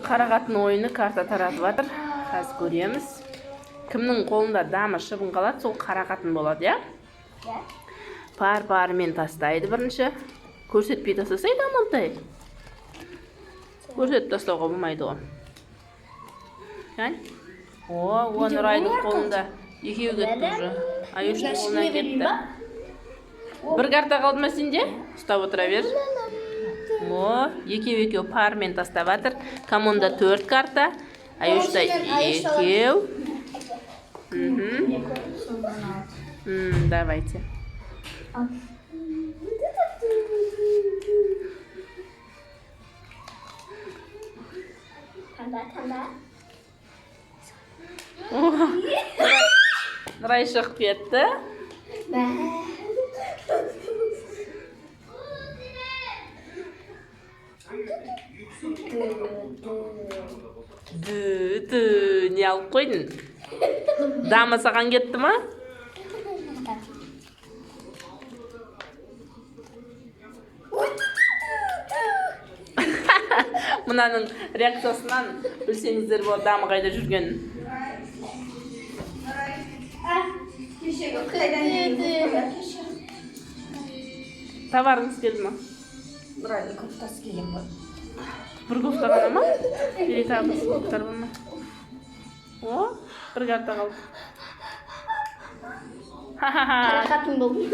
Қарақаттың ойыны карта таратып жатыр. Қазір көреміз. Кімнің қолында дамы шыбын қалады, сол қарақатын болады, я? Пар-парымен тастайды бірінші. Көрсетпей тастасайды амантай. Көрсетіп тастауға болмайды ғой. О, Нұрайдың қолында екеуі кетті уже. Аюштың қолынан кетті. Бір карта қалды ма сенде? Ұстап отыра бер. О, екеу пармен тастап жатыр. Команда 4 карта. Аюшта 2. Давайте. Нұрай шығып кетті. Не алып қойдың? Дама саған кетті ма? Мұнаның реакциясынан білсеңіздер болады дама қайда жүргенін. Товарыңыз келді ма? Нұрайлы кофтасы келген ғой. Бір кофта ғана ма? Или тағы кофтар бар ма? О, бір карта қалды. Қарақатын болдым.